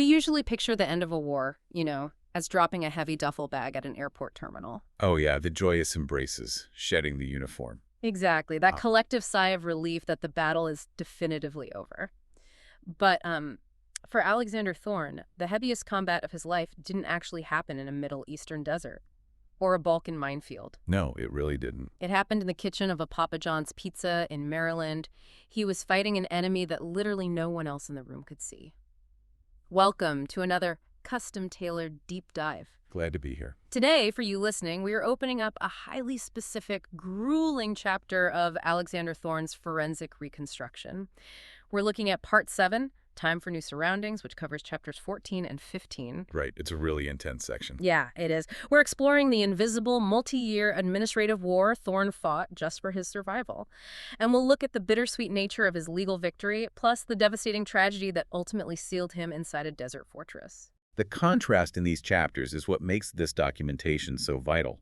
We usually picture the end of a war, as dropping a heavy duffel bag at an airport terminal. Oh yeah, the joyous embraces, shedding the uniform. Exactly, that Ah, collective sigh of relief that the battle is definitively over. But for Alexander Thorne, the heaviest combat of his life didn't actually happen in a Middle Eastern desert or a Balkan minefield. no, it really didn't. It happened in the kitchen of a Papa John's Pizza in Maryland. He was fighting an enemy that literally no one else in the room could see. Welcome to another custom-tailored deep dive. Glad to be here. Today, for you listening, we are opening up a highly specific, grueling chapter of Alexander Thorne's forensic reconstruction. We're looking at Part 7, Time for New Surroundings, which covers chapters 14 and 15. Right, it's a really intense section. Yeah, it is. We're exploring the invisible, multi-year administrative war Thorne fought just for his survival. And we'll look at the bittersweet nature of his legal victory, plus the devastating tragedy that ultimately sealed him inside a desert fortress. The contrast in these chapters is what makes this documentation so vital.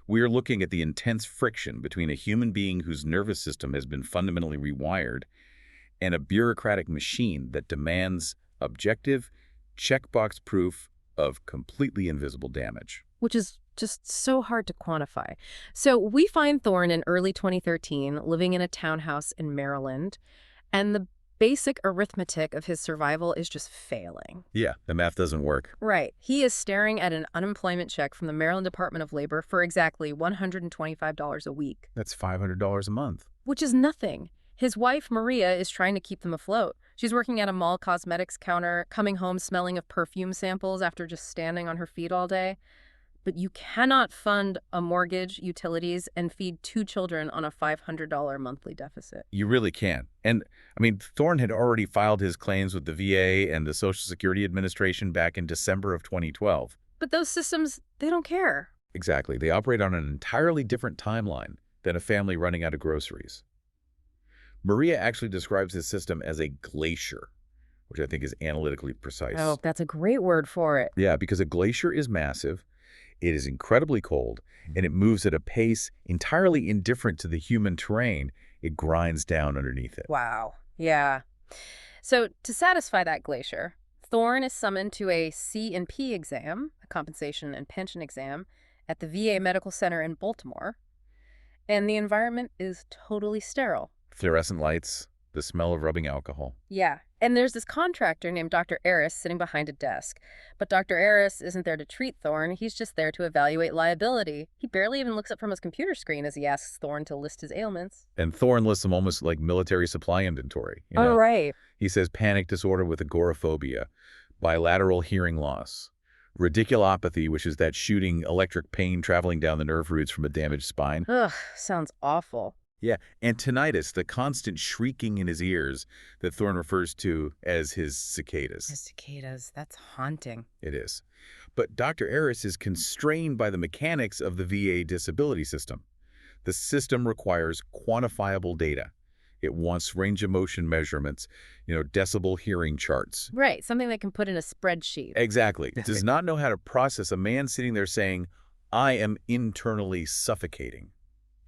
We are looking at the intense friction between a human being whose nervous system has been fundamentally rewired and a bureaucratic machine that demands objective, checkbox proof of completely invisible damage. Which is just so hard to quantify. So we find Thorne in early 2013 living in a townhouse in Maryland, and the basic arithmetic of his survival is just failing. Yeah, the math doesn't work. Right. He is staring at an unemployment check from the Maryland Department of Labor for exactly $125 a week, That's $500 a month. which is nothing. His wife, Maria, is trying to keep them afloat. She's working at a mall cosmetics counter, coming home smelling of perfume samples after just standing on her feet all day. But you cannot fund a mortgage, utilities, and feed 2 children on a $500 monthly deficit. You really can. And, Thorne had already filed his claims with the VA and the Social Security Administration back in December of 2012. But those systems, they don't care. Exactly. They operate on an entirely different timeline than a family running out of groceries. Maria actually describes his system as a glacier, which I think is analytically precise. Oh, that's a great word for it. Yeah, because a glacier is massive, it is incredibly cold, and it moves at a pace entirely indifferent to the human terrain. It grinds down underneath it. Wow. Yeah. So to satisfy that glacier, Thorne is summoned to a C&P exam, a compensation and pension exam, at the VA Medical Center in Baltimore. And the environment is totally sterile. Fluorescent lights, the smell of rubbing alcohol. Yeah. And there's this contractor named Dr. Aris sitting behind a desk. But Dr. Aris isn't there to treat Thorne. He's just there to evaluate liability. He barely even looks up from his computer screen as he asks Thorne to list his ailments. And Thorne lists them almost like military supply inventory. Oh, right. He says panic disorder with agoraphobia, bilateral hearing loss, radiculopathy, which is that shooting electric pain traveling down the nerve roots from a damaged spine. Ugh, sounds awful. Yeah, and tinnitus, the constant shrieking in his ears that Thorne refers to as his cicadas. His cicadas, that's haunting. It is. But Dr. Aris is constrained by the mechanics of the VA disability system. The system requires quantifiable data. It wants range of motion measurements, decibel hearing charts. Right, something they can put in a spreadsheet. Exactly. It does not know how to process a man sitting there saying, I am internally suffocating.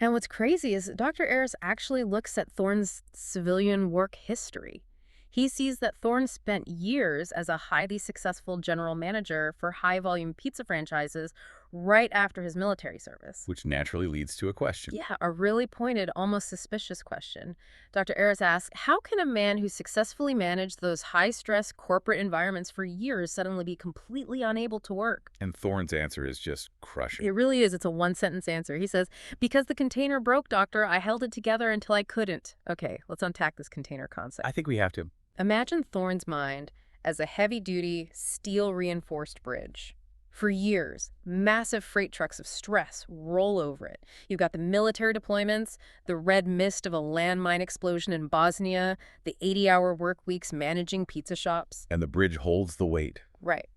And what's crazy is Dr. Ayres actually looks at Thorne's civilian work history. He sees that Thorne spent years as a highly successful general manager for high-volume pizza franchises right after his military service. Which naturally leads to a question. Yeah, a really pointed, almost suspicious question. Dr. Ayres asks, how can a man who successfully managed those high-stress corporate environments for years suddenly be completely unable to work? And Thorne's answer is just crushing. It really is. It's a one-sentence answer. He says, because the container broke, doctor, I held it together until I couldn't. Okay, let's unpack this container concept. I think we have to. Imagine Thorne's mind as a heavy-duty, steel-reinforced bridge. For years, massive freight trucks of stress roll over it. You've got the military deployments, the red mist of a landmine explosion in Bosnia, the 80-hour work weeks managing pizza shops. And the bridge holds the weight. Right.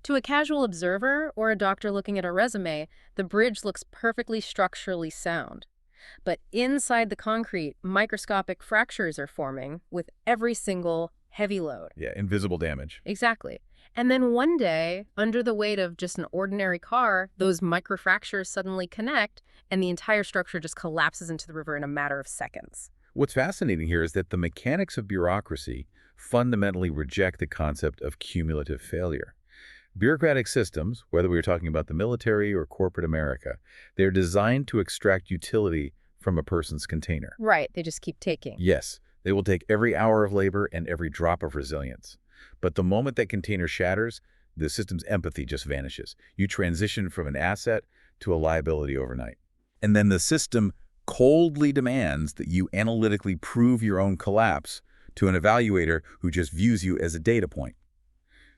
To a casual observer or a doctor looking at a resume, the bridge looks perfectly structurally sound. But inside the concrete, microscopic fractures are forming with every single heavy load. Yeah, invisible damage. Exactly. And then one day, under the weight of just an ordinary car, those microfractures suddenly connect, and the entire structure just collapses into the river in a matter of seconds. What's fascinating here is that the mechanics of bureaucracy fundamentally reject the concept of cumulative failure. Bureaucratic systems, whether we are talking about the military or corporate America, they're designed to extract utility from a person's container. Right, they just keep taking. Yes, they will take every hour of labor and every drop of resilience. But the moment that container shatters, the system's empathy just vanishes. You transition from an asset to a liability overnight. And then the system coldly demands that you analytically prove your own collapse to an evaluator who just views you as a data point.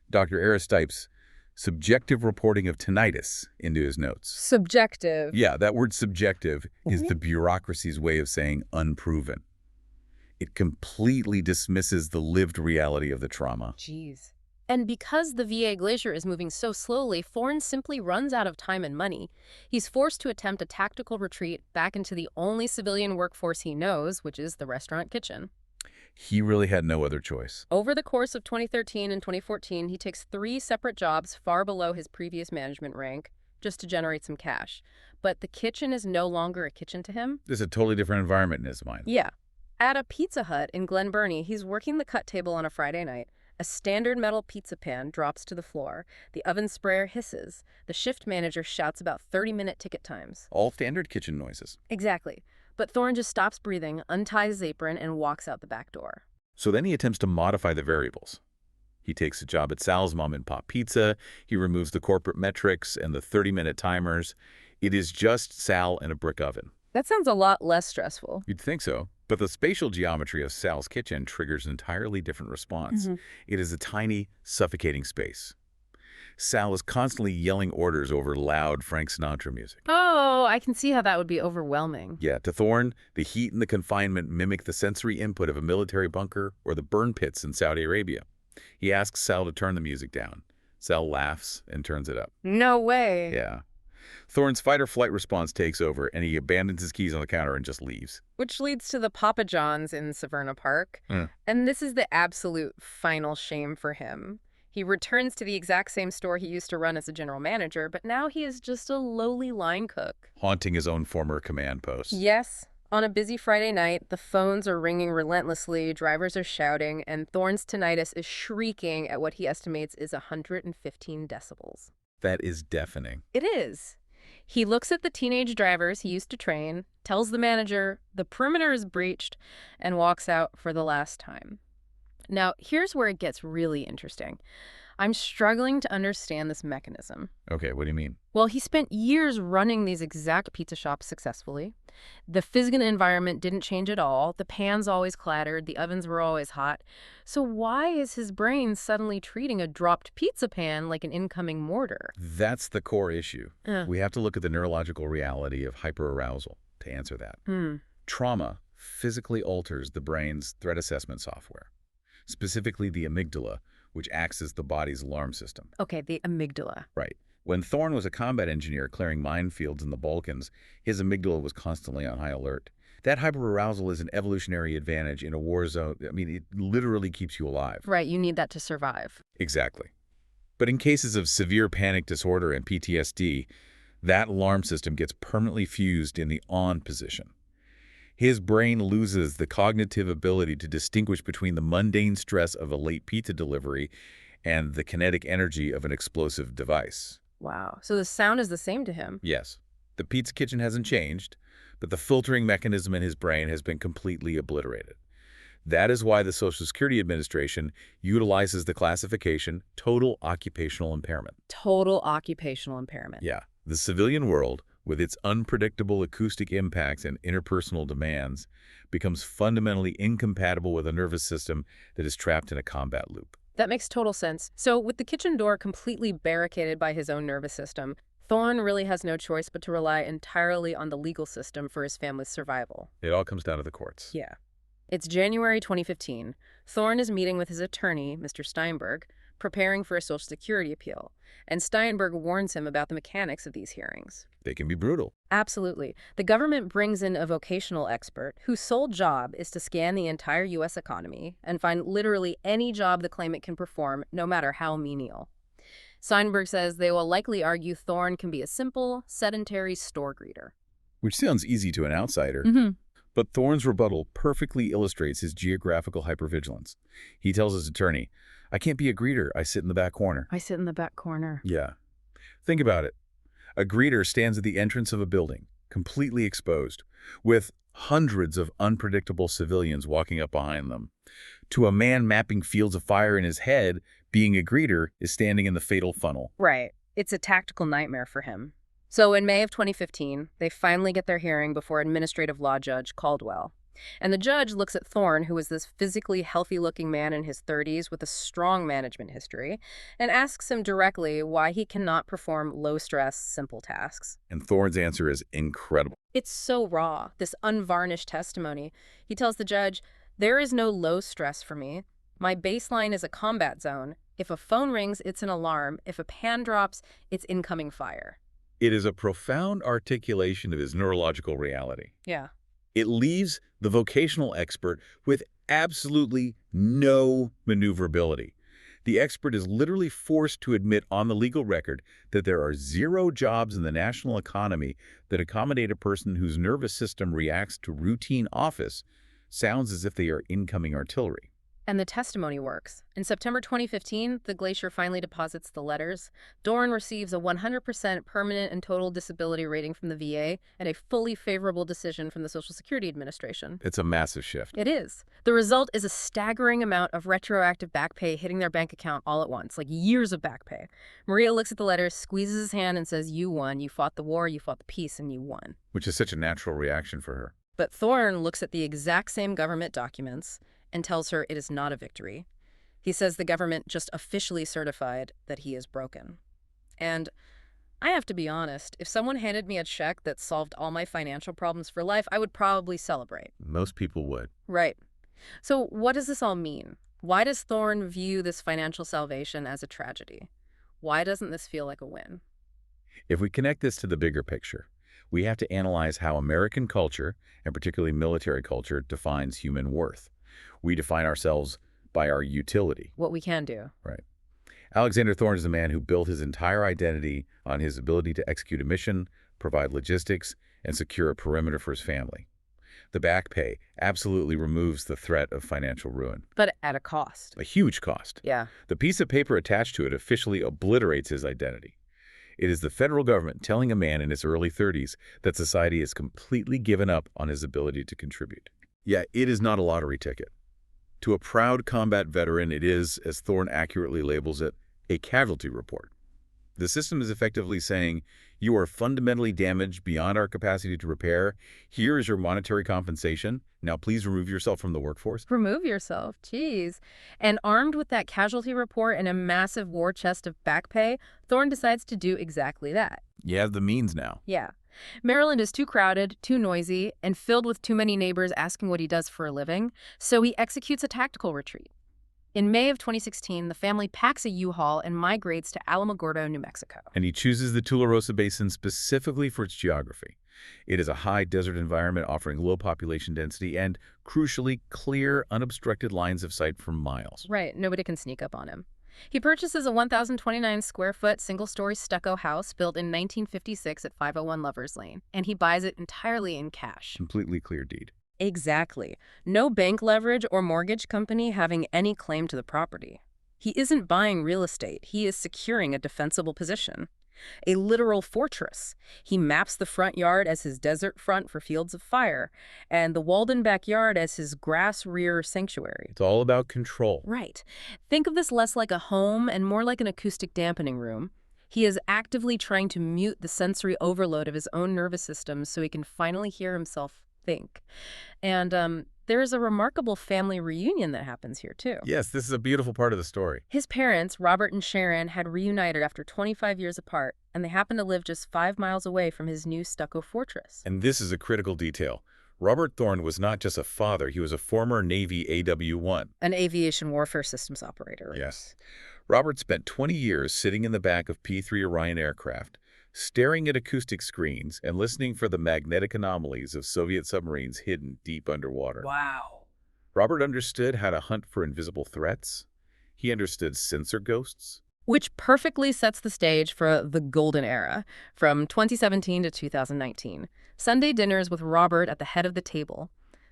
Dr. Aristipes' subjective reporting of tinnitus into his notes. Subjective. Yeah, that word subjective is the bureaucracy's way of saying unproven. It completely dismisses the lived reality of the trauma. Jeez. And because the VA glacier is moving so slowly, Thorne simply runs out of time and money. He's forced to attempt a tactical retreat back into the only civilian workforce he knows, which is the restaurant kitchen. He really had no other choice. Over the course of 2013 and 2014, he takes 3 separate jobs far below his previous management rank just to generate some cash. But the kitchen is no longer a kitchen to him. There's a totally different environment in his mind. Yeah. At a Pizza Hut in Glen Burnie, he's working the cut table on a Friday night. A standard metal pizza pan drops to the floor. The oven sprayer hisses. The shift manager shouts about 30-minute ticket times. All standard kitchen noises. Exactly. But Thorne just stops breathing, unties his apron, and walks out the back door. So then he attempts to modify the variables. He takes a job at Sal's Mom and Pop Pizza. He removes the corporate metrics and the 30-minute timers. It is just Sal and a brick oven. That sounds a lot less stressful. You'd think so. But the spatial geometry of Sal's kitchen triggers an entirely different response. It is a tiny, suffocating space. Sal is constantly yelling orders over loud Frank Sinatra music. Oh, I can see how that would be overwhelming. Yeah, to Thorne, the heat and the confinement mimic the sensory input of a military bunker or the burn pits in Saudi Arabia. He asks Sal to turn the music down. Sal laughs and turns it up. No way. Yeah. Thorne's fight-or-flight response takes over, and he abandons his keys on the counter and just leaves. Which leads to the Papa John's in Severna Park. And this is the absolute final shame for him. He returns to the exact same store he used to run as a general manager, but now he is just a lowly line cook. Haunting his own former command post. Yes. On a busy Friday night, the phones are ringing relentlessly, drivers are shouting, and Thorne's tinnitus is shrieking at what he estimates is 115 decibels. That is deafening. It is. He looks at the teenage drivers he used to train, tells the manager the perimeter is breached, and walks out for the last time. Now, here's where it gets really interesting. I'm struggling to understand this mechanism. Okay, what do you mean? Well, he spent years running these exact pizza shops successfully. The physical environment didn't change at all. The pans always clattered. The ovens were always hot. So why is his brain suddenly treating a dropped pizza pan like an incoming mortar? That's the core issue. We have to look at the neurological reality of hyperarousal to answer that. Trauma physically alters the brain's threat assessment software, specifically the amygdala, which acts as the body's alarm system. Okay, the amygdala. Right. When Thorne was a combat engineer clearing minefields in the Balkans, his amygdala was constantly on high alert. That hyperarousal is an evolutionary advantage in a war zone. I mean, it literally keeps you alive. Right, you need that to survive. Exactly. But in cases of severe panic disorder and PTSD, that alarm system gets permanently fused in the on position. His brain loses the cognitive ability to distinguish between the mundane stress of a late pizza delivery and the kinetic energy of an explosive device. Wow. So the sound is the same to him. Yes. The pizza kitchen hasn't changed, but the filtering mechanism in his brain has been completely obliterated. That is why the Social Security Administration utilizes the classification total occupational impairment. Total occupational impairment. Yeah. The civilian world, with its unpredictable acoustic impacts and interpersonal demands, becomes fundamentally incompatible with a nervous system that is trapped in a combat loop. That makes total sense. So with the kitchen door completely barricaded by his own nervous system, Thorne really has no choice but to rely entirely on the legal system for his family's survival. It all comes down to the courts. Yeah. It's January 2015. Thorne is meeting with his attorney, Mr. Steinberg, preparing for a Social Security appeal. And Steinberg warns him about the mechanics of these hearings. They can be brutal. Absolutely. The government brings in a vocational expert whose sole job is to scan the entire U.S. economy and find literally any job the claimant can perform, no matter how menial. Steinberg says they will likely argue Thorne can be a simple, sedentary store greeter. Which sounds easy to an outsider. But Thorne's rebuttal perfectly illustrates his geographical hypervigilance. He tells his attorney, "I can't be a greeter. I sit in the back corner." I sit in the back corner. Yeah. Think about it. A greeter stands at the entrance of a building, completely exposed, with hundreds of unpredictable civilians walking up behind them. To a man mapping fields of fire in his head, being a greeter is standing in the fatal funnel. Right. It's a tactical nightmare for him. So in May of 2015, they finally get their hearing before administrative law judge Caldwell. And the judge looks at Thorne, who is this physically healthy-looking man in his 30s with a strong management history, and asks him directly why he cannot perform low-stress, simple tasks. And Thorne's answer is incredible. It's so raw, this unvarnished testimony. He tells the judge, "There is no low stress for me. My baseline is a combat zone. If a phone rings, it's an alarm. If a pan drops, it's incoming fire." It is a profound articulation of his neurological reality. Yeah. It leaves the vocational expert with absolutely no maneuverability. The expert is literally forced to admit on the legal record that there are 0 jobs in the national economy that accommodate a person whose nervous system reacts to routine office. Sounds as if they are incoming artillery. And the testimony works. In September 2015, the glacier finally deposits the letters. Thorne receives a 100% permanent and total disability rating from the VA and a fully favorable decision from the Social Security Administration. It's a massive shift. It is. The result is a staggering amount of retroactive back pay hitting their bank account all at once, like years of back pay. Maria looks at the letters, squeezes his hand, and says, "You won. You fought the war, you fought the peace, and you won." Which is such a natural reaction for her. But Thorne looks at the exact same government documents and tells her it is not a victory. He says the government just officially certified that he is broken. And I have to be honest, if someone handed me a check that solved all my financial problems for life, I would probably celebrate. Most people would. Right. So what does this all mean? Why does Thorne view this financial salvation as a tragedy? Why doesn't this feel like a win? If we connect this to the bigger picture, we have to analyze how American culture, and particularly military culture, defines human worth. We define ourselves by our utility. What we can do. Right. Alexander Thorne is a man who built his entire identity on his ability to execute a mission, provide logistics, and secure a perimeter for his family. The back pay absolutely removes the threat of financial ruin. But at a cost. A huge cost. Yeah. The piece of paper attached to it officially obliterates his identity. It is the federal government telling a man in his early 30s that society has completely given up on his ability to contribute. Yeah, it is not a lottery ticket. To a proud combat veteran, it is, as Thorne accurately labels it, a casualty report. The system is effectively saying, you are fundamentally damaged beyond our capacity to repair. Here is your monetary compensation. Now please remove yourself from the workforce. Remove yourself. Jeez. And armed with that casualty report and a massive war chest of back pay, Thorne decides to do exactly that. You have the means now. Yeah. Maryland is too crowded, too noisy, and filled with too many neighbors asking what he does for a living, so he executes a tactical retreat. In May of 2016, the family packs a U-Haul and migrates to Alamogordo, New Mexico. And he chooses the Tularosa Basin specifically for its geography. It is a high desert environment offering low population density and, crucially, clear, unobstructed lines of sight for miles. Right, nobody can sneak up on him. He purchases a 1,029-square-foot single-story stucco house built in 1956 at 501 Lovers Lane, and he buys it entirely in cash. Completely clear deed. Exactly. No bank leverage or mortgage company having any claim to the property. He isn't buying real estate. He is securing a defensible position. A literal fortress. He maps the front yard as his desert front for fields of fire, and the walled-in backyard as his grass rear sanctuary. It's all about control. Right. Think of this less like a home and more like an acoustic dampening room. He is actively trying to mute the sensory overload of his own nervous system so he can finally hear himself think. And there is a remarkable family reunion that happens here, too. Yes, this is a beautiful part of the story. His parents, Robert and Sharon, had reunited after 25 years apart, and they happened to live just 5 miles away from his new stucco fortress. And this is a critical detail. Robert Thorne was not just a father, he was a former Navy AW-1. An aviation warfare systems operator. Yes. Robert spent 20 years sitting in the back of P-3 Orion aircraft, staring at acoustic screens and listening for the magnetic anomalies of Soviet submarines hidden deep underwater. Wow. Robert understood how to hunt for invisible threats. He understood sensor ghosts. Which perfectly sets the stage for the golden era, from 2017 to 2019. Sunday dinners with Robert at the head of the table.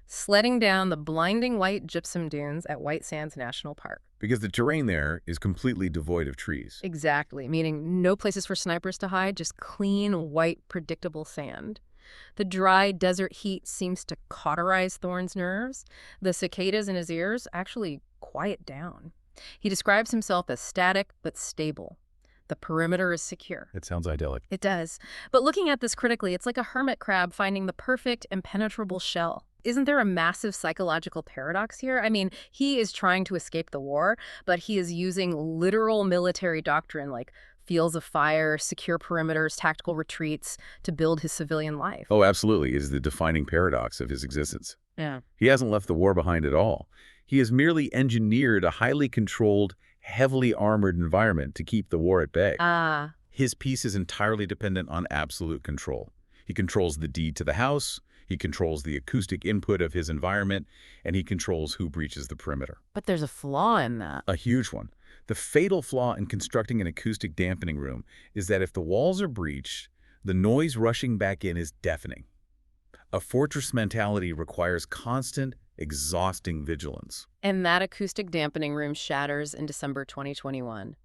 sledding down the blinding white gypsum dunes at White Sands National Park. Because the terrain there is completely devoid of trees. Exactly, meaning no places for snipers to hide, just clean, white, predictable sand. The dry desert heat seems to cauterize Thorne's nerves. The cicadas in his ears actually quiet down. He describes himself as static but stable. The perimeter is secure. It sounds idyllic. It does. But looking at this critically, it's like a hermit crab finding the perfect impenetrable shell. Isn't there a massive psychological paradox here? I mean, he is trying to escape the war, but he is using literal military doctrine like fields of fire, secure perimeters, tactical retreats to build his civilian life. Oh, absolutely. It is the defining paradox of his existence. Yeah. He hasn't left the war behind at all. He has merely engineered a highly controlled, heavily armored environment to keep the war at bay. Ah. His peace is entirely dependent on absolute control. He controls the deed to the house, he controls the acoustic input of his environment, and he controls who breaches the perimeter. But there's a flaw in that. A huge one. The fatal flaw in constructing an acoustic dampening room is that if the walls are breached, the noise rushing back in is deafening. A fortress mentality requires constant, exhausting vigilance. And that acoustic dampening room shatters in December 2021.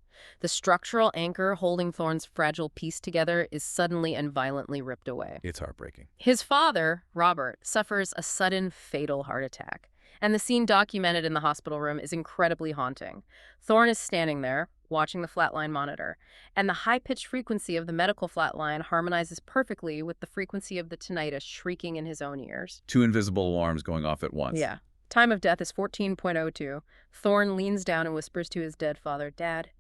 The structural anchor holding Thorne's fragile piece together is suddenly and violently ripped away. It's heartbreaking. His father, Robert, suffers a sudden fatal heart attack. And the scene documented in the hospital room is incredibly haunting. Thorne is standing there, watching the flatline monitor, and the high-pitched frequency of the medical flatline harmonizes perfectly with the frequency of the tinnitus shrieking in his own ears. Two invisible alarms going off at once. Yeah. Time of death is 14.02. Thorne leans down and whispers to his dead father, "Dad,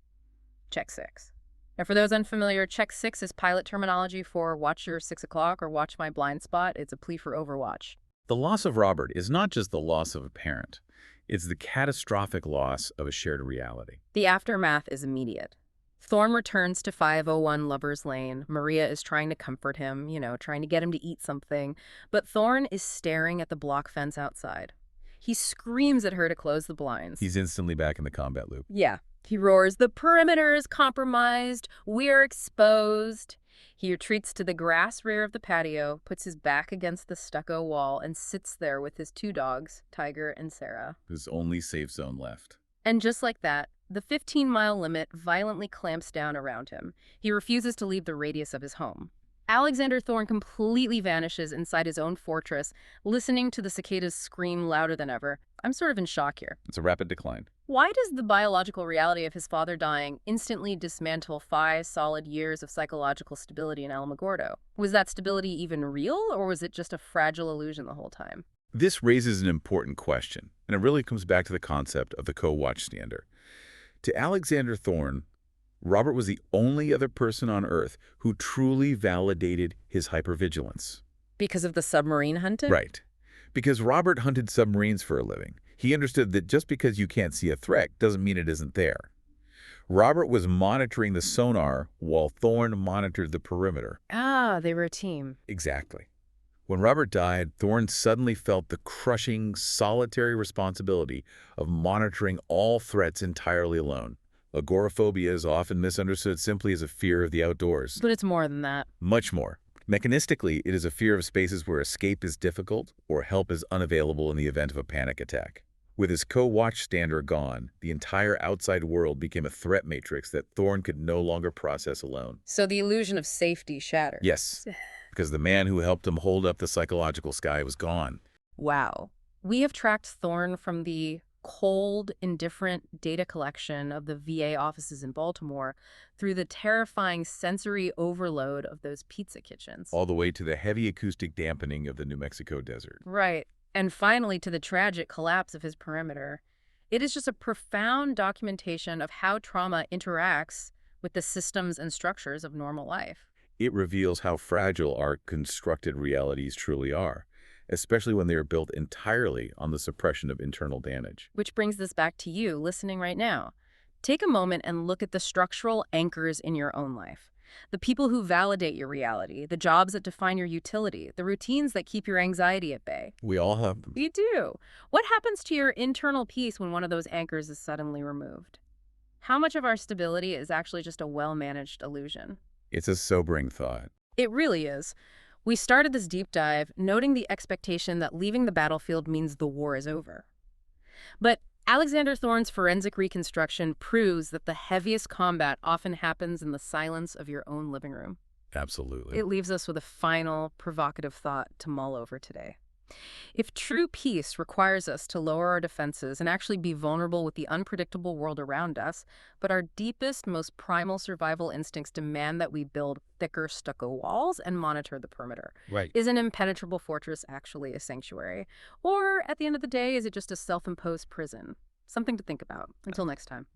check 6." Now, for those unfamiliar, check 6 is pilot terminology for watch your 6 o'clock or watch my blind spot. It's a plea for overwatch. The loss of Robert is not just the loss of a parent. It's the catastrophic loss of a shared reality. The aftermath is immediate. Thorne returns to 501 Lover's Lane. Maria is trying to comfort him, trying to get him to eat something. But Thorne is staring at the block fence outside. He screams at her to close the blinds. He's instantly back in the combat loop. Yeah. He roars, "The perimeter is compromised. We're exposed." He retreats to the grass rear of the patio, puts his back against the stucco wall, and sits there with his 2 dogs, Tiger and Sarah. His only safe zone left. And just like that, the 15-mile limit violently clamps down around him. He refuses to leave the radius of his home. Alexander Thorne completely vanishes inside his own fortress, listening to the cicadas scream louder than ever. I'm sort of in shock here. It's a rapid decline. Why does the biological reality of his father dying instantly dismantle 5 solid years of psychological stability in Alamogordo? Was that stability even real, or was it just a fragile illusion the whole time? This raises an important question, and it really comes back to the concept of the co-watchstander. To Alexander Thorne, Robert was the only other person on Earth who truly validated his hypervigilance. Because of the submarine hunting? Right. Because Robert hunted submarines for a living. He understood that just because you can't see a threat doesn't mean it isn't there. Robert was monitoring the sonar while Thorne monitored the perimeter. Ah, they were a team. Exactly. When Robert died, Thorne suddenly felt the crushing, solitary responsibility of monitoring all threats entirely alone. Agoraphobia is often misunderstood simply as a fear of the outdoors. But it's more than that. Much more. Mechanistically, it is a fear of spaces where escape is difficult or help is unavailable in the event of a panic attack. With his co-watchstander gone, the entire outside world became a threat matrix that Thorne could no longer process alone. So the illusion of safety shattered. Yes, because the man who helped him hold up the psychological sky was gone. Wow. We have tracked Thorne from the cold, indifferent data collection of the VA offices in Baltimore through the terrifying sensory overload of those pizza kitchens. All the way to the heavy acoustic dampening of the New Mexico desert. Right. And finally to the tragic collapse of his perimeter. It is just a profound documentation of how trauma interacts with the systems and structures of normal life. It reveals how fragile our constructed realities truly are, especially when they are built entirely on the suppression of internal damage. Which brings this back to you listening right now. Take a moment and look at the structural anchors in your own life. The people who validate your reality, the jobs that define your utility, the routines that keep your anxiety at bay. We all have them. We do. What happens to your internal peace when one of those anchors is suddenly removed? How much of our stability is actually just a well-managed illusion? It's a sobering thought. It really is. We started this deep dive noting the expectation that leaving the battlefield means the war is over. But Alexander Thorne's forensic reconstruction proves that the heaviest combat often happens in the silence of your own living room. Absolutely. It leaves us with a final, provocative thought to mull over today. If true peace requires us to lower our defenses and actually be vulnerable with the unpredictable world around us, but our deepest, most primal survival instincts demand that we build thicker stucco walls and monitor the perimeter. Right. Is an impenetrable fortress actually a sanctuary? Or, at the end of the day, is it just a self-imposed prison? Something to think about. Until next time.